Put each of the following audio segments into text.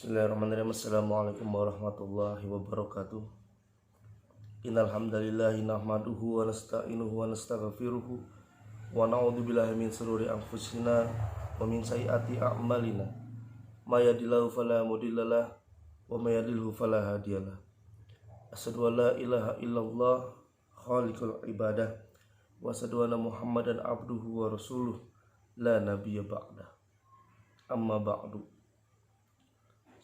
Bismillahirrahmanirrahim. Assalamualaikum warahmatullahi wabarakatuh. Innal hamdalillahi nahmaduhu wa nasta'inuhu wa nastaghfiruhu wa na'udzubillahi min shururi anfusina wa min sayyiati a'malina. May yahdihillahu fala mudhillalah wa may yudhlil fala hadiyalah. Asyhadu an la ilaha illallah khaliqul ibadah wa asyhadu anna Muhammadan abduhu wa rasuluh la nabiyya ba'dah. Amma ba'du.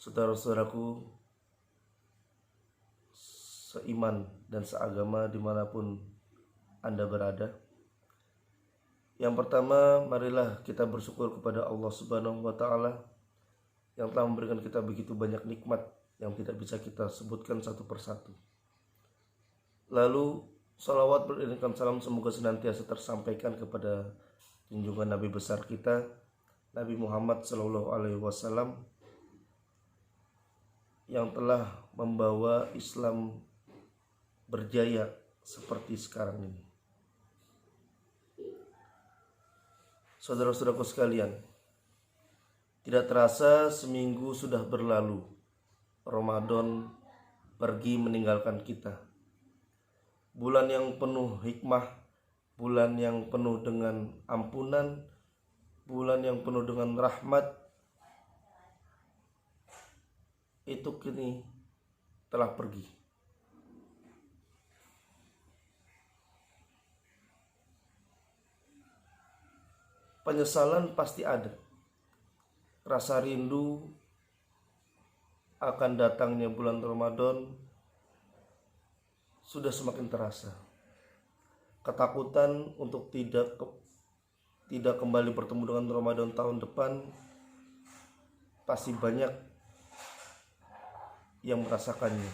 Saudara-saudaraku seiman dan seagama dimanapun Anda berada, yang pertama, marilah kita bersyukur kepada Allah Subhanahu wa Ta'ala yang telah memberikan kita begitu banyak nikmat yang tidak bisa kita sebutkan satu persatu. Lalu salawat beriringan salam semoga senantiasa tersampaikan kepada junjungan Nabi besar kita, Nabi Muhammad SAW, yang telah membawa Islam berjaya seperti sekarang ini. Saudara-saudaraku sekalian, tidak terasa seminggu sudah berlalu. Ramadan pergi meninggalkan kita. Bulan yang penuh hikmah, bulan yang penuh dengan ampunan, bulan yang penuh dengan rahmat, itu kini telah pergi. Penyesalan pasti ada. Rasa rindu akan datangnya bulan Ramadan sudah semakin terasa. Ketakutan untuk tidak kembali bertemu dengan Ramadan tahun depan pasti banyak yang merasakannya.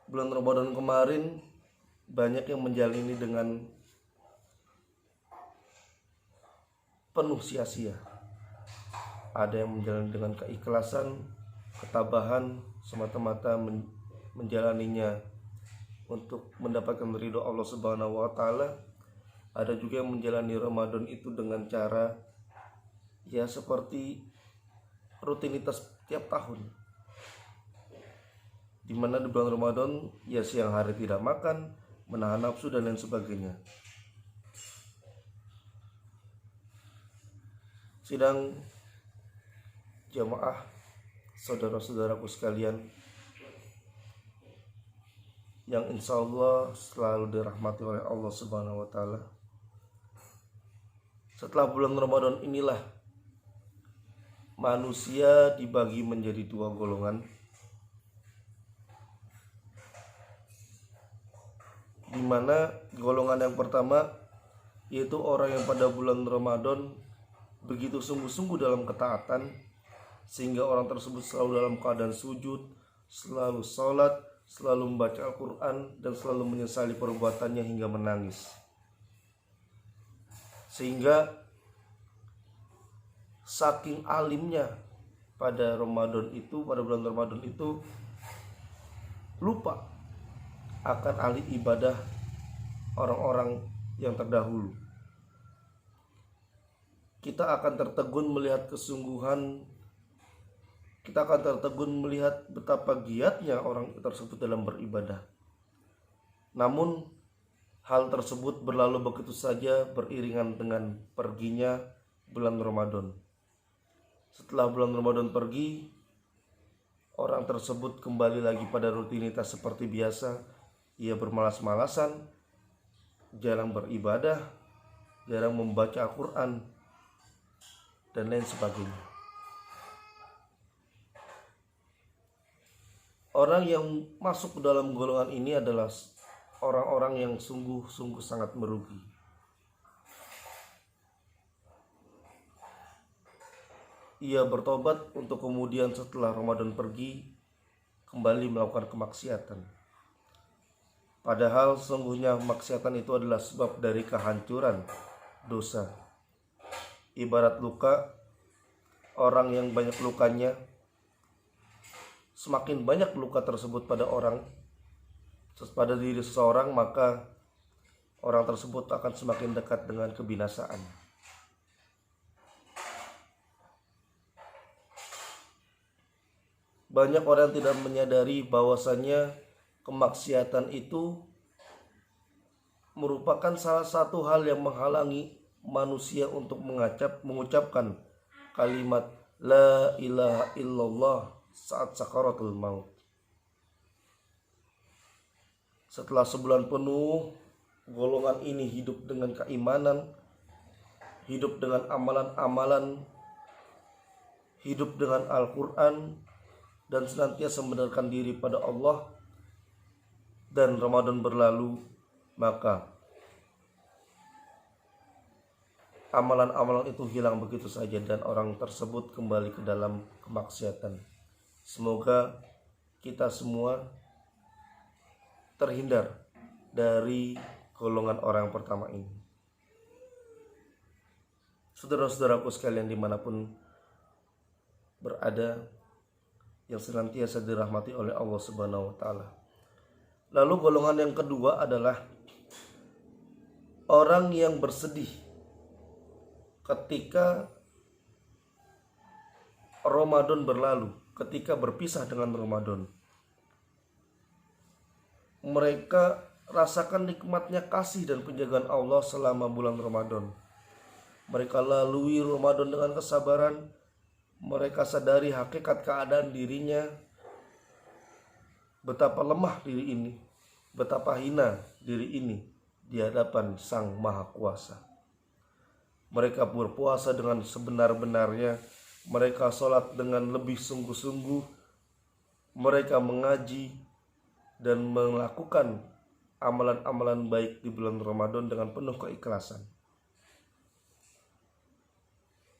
Bulan Ramadan kemarin banyak yang menjalani dengan penuh sia-sia. Ada yang menjalani dengan keikhlasan, ketabahan, semata-mata menjalaninya untuk mendapatkan ridho Allah Subhanahu wa Ta'ala. Ada juga yang menjalani Ramadan itu dengan cara ya seperti rutinitas tiap tahun, di mana di bulan Ramadan ya siang hari tidak makan, menahan nafsu dan lain sebagainya. Sidang jamaah saudara-saudaraku sekalian yang insya Allah selalu dirahmati oleh Allah Subhanahu wa Ta'ala, setelah bulan Ramadan inilah manusia dibagi menjadi dua golongan, di mana golongan yang pertama yaitu orang yang pada bulan Ramadan begitu sungguh-sungguh dalam ketaatan, sehingga orang tersebut selalu dalam keadaan sujud, selalu sholat, selalu membaca Al-Quran, dan selalu menyesali perbuatannya hingga menangis. Sehingga saking alimnya pada Ramadan itu, pada bulan Ramadan itu, lupa akan ahli ibadah orang-orang yang terdahulu. Kita akan tertegun melihat kesungguhan, kita akan tertegun melihat betapa giatnya orang tersebut dalam beribadah. Namun hal tersebut berlalu begitu saja beriringan dengan perginya bulan Ramadan. Setelah bulan Ramadan pergi, orang tersebut kembali lagi pada rutinitas seperti biasa. Ia bermalas-malasan, jarang beribadah, jarang membaca Al-Quran, dan lain sebagainya. Orang yang masuk ke dalam golongan ini adalah orang-orang yang sungguh-sungguh sangat merugi. Ia bertobat untuk kemudian setelah Ramadan pergi kembali melakukan kemaksiatan. Padahal sesungguhnya kemaksiatan itu adalah sebab dari kehancuran dosa. Ibarat luka, orang yang banyak lukanya, semakin banyak luka tersebut pada diri seseorang, maka orang tersebut akan semakin dekat dengan kebinasaan. banyak orang tidak menyadari bahwasannya kemaksiatan itu merupakan salah satu hal yang menghalangi manusia untuk mengucapkan kalimat la ilaha illallah saat sakaratul maut. Setelah sebulan penuh golongan ini hidup dengan keimanan, hidup dengan amalan-amalan, hidup dengan Al-Quran, dan senantiasa membenarkan diri pada Allah, dan Ramadan berlalu, maka amalan-amalan itu hilang begitu saja dan orang tersebut kembali ke dalam kemaksiatan. Semoga kita semua terhindar dari golongan orang pertama ini. Saudara-saudaraku sekalian dimanapun berada, yang senantiasa dirahmati oleh Allah Subhanahu wa Ta'ala. Lalu golongan yang kedua adalah orang yang bersedih ketika Ramadan berlalu, ketika berpisah dengan Ramadan. Mereka rasakan nikmatnya kasih dan penjagaan Allah selama bulan Ramadan. Mereka lalui Ramadan dengan kesabaran. Mereka sadari hakikat keadaan dirinya, betapa lemah diri ini, betapa hina diri ini di hadapan Sang Maha Kuasa. Mereka berpuasa dengan sebenar-benarnya, mereka sholat dengan lebih sungguh-sungguh, mereka mengaji dan melakukan amalan-amalan baik di bulan Ramadan dengan penuh keikhlasan.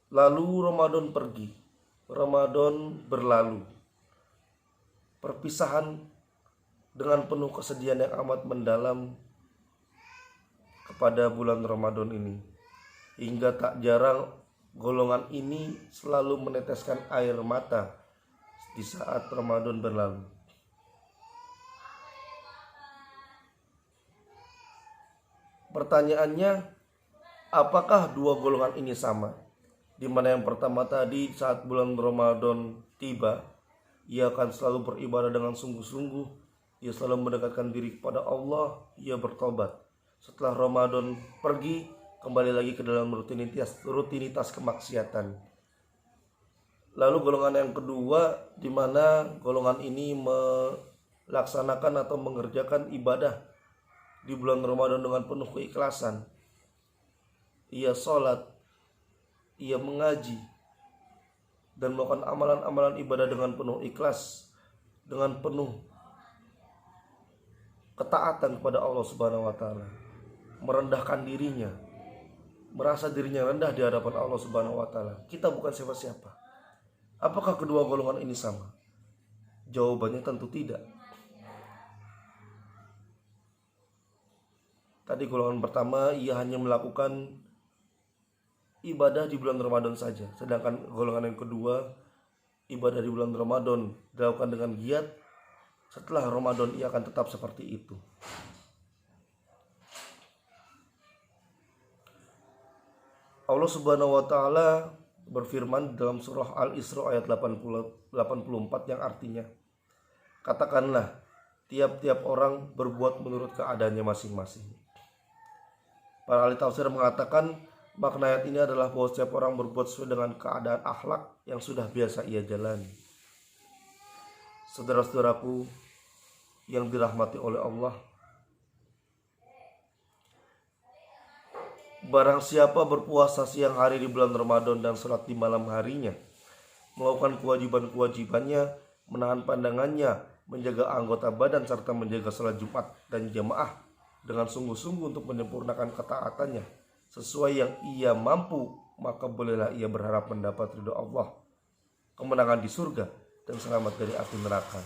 Lalu Ramadan pergi, Ramadan berlalu. Perpisahan dengan penuh kesedihan yang amat mendalam kepada bulan Ramadan ini. Hingga tak jarang golongan ini selalu meneteskan air mata di saat Ramadan berlalu. Pertanyaannya, apakah dua golongan ini sama? Di mana yang pertama tadi saat bulan Ramadan tiba, ia akan selalu beribadah dengan sungguh-sungguh, ia selalu mendekatkan diri kepada Allah, ia bertobat. Setelah Ramadan pergi, kembali lagi ke dalam rutinitas kemaksiatan. Lalu golongan yang kedua, di mana golongan ini melaksanakan atau mengerjakan ibadah di bulan Ramadan dengan penuh keikhlasan. Ia sholat, ia mengaji, dan melakukan amalan-amalan ibadah dengan penuh ikhlas, dengan penuh ketaatan kepada Allah Subhanahu wa Ta'ala, merendahkan dirinya, merasa dirinya rendah di hadapan Allah Subhanahu wa Ta'ala. Kita bukan siapa-siapa. Apakah kedua golongan ini sama? Jawabannya tentu tidak. Tadi golongan pertama, ia hanya melakukan ibadah di bulan Ramadan saja. Sedangkan golongan yang kedua, ibadah di bulan Ramadan dilakukan dengan giat. Setelah Ramadan ia akan tetap seperti itu. Allah Subhanahu wa Ta'ala berfirman dalam surah Al-Isra ayat 84 yang artinya, katakanlah, tiap-tiap orang berbuat menurut keadaannya masing-masing. Para ahli tafsir mengatakan makna ayat ini adalah bahwa setiap orang berbuat sesuai dengan keadaan akhlak yang sudah biasa ia jalani. Saudara-saudaraku yang dirahmati oleh Allah, barang siapa berpuasa siang hari di bulan Ramadan dan sholat di malam harinya, melakukan kewajiban-kewajibannya, menahan pandangannya, menjaga anggota badan, serta menjaga sholat Jumat dan jamaah dengan sungguh-sungguh untuk menyempurnakan ketaatannya sesuai yang ia mampu, maka bolehlah ia berharap mendapat ridho Allah, kemenangan di surga, dan selamat dari api neraka.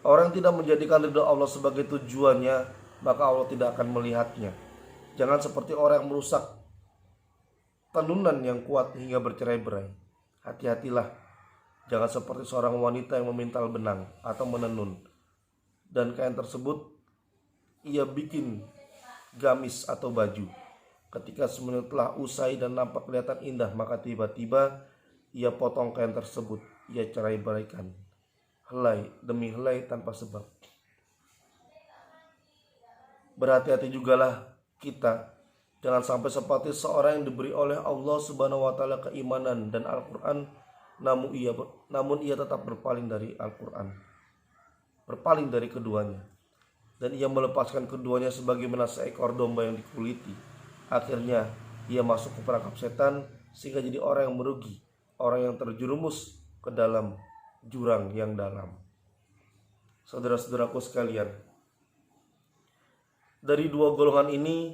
Orang yang tidak menjadikan ridho Allah sebagai tujuannya, maka Allah tidak akan melihatnya. Jangan seperti orang yang merusak tenunan yang kuat hingga bercerai-berai. Hati-hatilah, jangan seperti seorang wanita yang memintal benang atau menenun, dan kain tersebut ia bikin gamis atau baju. Ketika semuanya telah usai dan nampak kelihatan indah, maka tiba-tiba ia potong kain tersebut, ia cerai-beraikan, helai demi helai tanpa sebab. Berhati-hati jugalah kita, jangan sampai seperti seorang yang diberi oleh Allah Subhanahu wa taala keimanan dan Al-Qur'an, namun ia tetap berpaling dari Al-Qur'an, berpaling dari keduanya, dan ia melepaskan keduanya sebagaimana seekor domba yang dikuliti. Akhirnya ia masuk ke perangkap setan sehingga jadi orang yang merugi, orang yang terjerumus ke dalam jurang yang dalam. Saudara-saudaraku sekalian, dari dua golongan ini,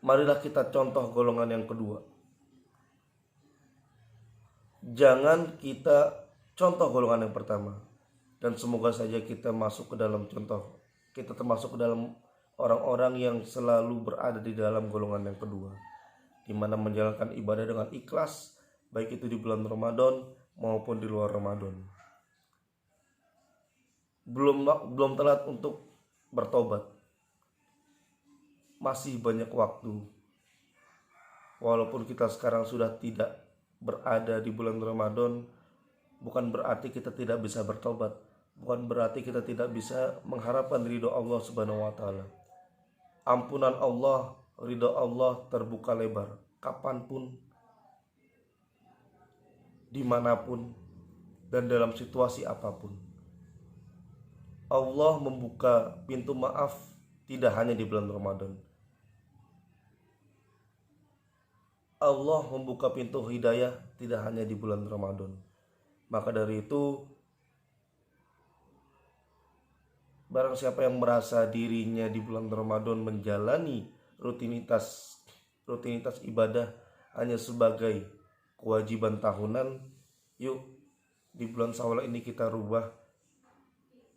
marilah kita contoh golongan yang kedua. Jangan kita contoh golongan yang pertama. Dan semoga saja kita masuk ke dalam contoh, kita termasuk ke dalam orang-orang yang selalu berada di dalam golongan yang kedua, di mana menjalankan ibadah dengan ikhlas, baik itu di bulan Ramadan maupun di luar Ramadan. Belum telat untuk bertobat. Masih banyak waktu. Walaupun kita sekarang sudah tidak berada di bulan Ramadan, bukan berarti kita tidak bisa bertobat, bukan berarti kita tidak bisa mengharapkan ridho Allah Subhanahu wa taala. Ampunan Allah, ridho Allah terbuka lebar kapanpun, dimanapun, dan dalam situasi apapun. Allah membuka pintu maaf tidak hanya di bulan Ramadan. Allah membuka pintu hidayah tidak hanya di bulan Ramadan. Maka dari itu, barang siapa yang merasa dirinya di bulan Ramadan menjalani rutinitas ibadah hanya sebagai kewajiban tahunan, yuk di bulan Syawal ini kita rubah.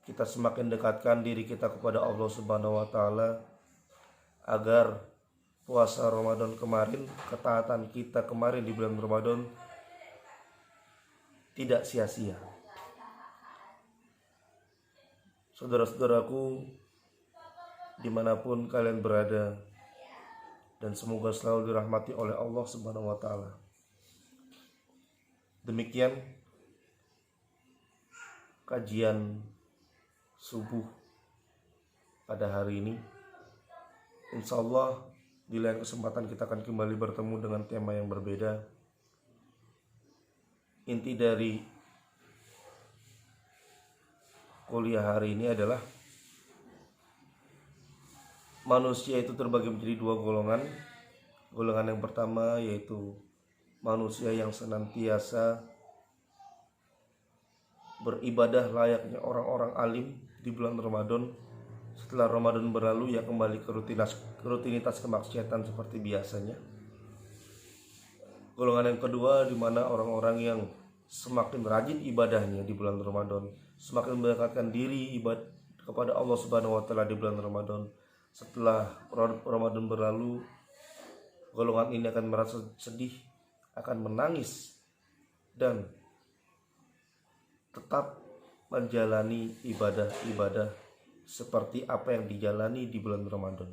Kita semakin dekatkan diri kita kepada Allah Subhanahu wa taala agar puasa Ramadan kemarin, ketaatan kita kemarin di bulan Ramadan tidak sia-sia. Saudara-saudaraku, dimanapun kalian berada, dan semoga selalu dirahmati oleh Allah Subhanahu wa taala. Demikian kajian subuh pada hari ini. Insya Allah di lain kesempatan kita akan kembali bertemu dengan tema yang berbeda. Inti dari kuliah hari ini adalah manusia itu terbagi menjadi dua golongan. Golongan yang pertama yaitu manusia yang senantiasa beribadah layaknya orang-orang alim di bulan Ramadan. Setelah Ramadan berlalu, ia kembali ke rutinitas kemaksiatan seperti biasanya. Golongan yang kedua, di mana orang-orang yang semakin rajin ibadahnya di bulan Ramadan, semakin mendekatkan diri kepada Allah Subhanahu wa taala di bulan Ramadan. Setelah Ramadan berlalu, golongan ini akan merasa sedih, akan menangis, dan tetap menjalani ibadah-ibadah seperti apa yang dijalani di bulan Ramadan.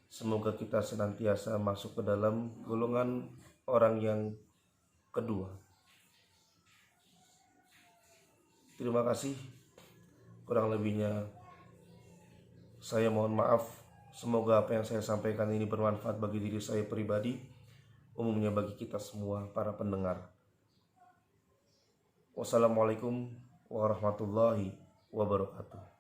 Semoga kita senantiasa masuk ke dalam golongan orang yang kedua. Terima kasih. Kurang lebihnya saya mohon maaf. Semoga apa yang saya sampaikan ini bermanfaat bagi diri saya pribadi, umumnya bagi kita semua para pendengar. Wassalamualaikum warahmatullahi wabarakatuh.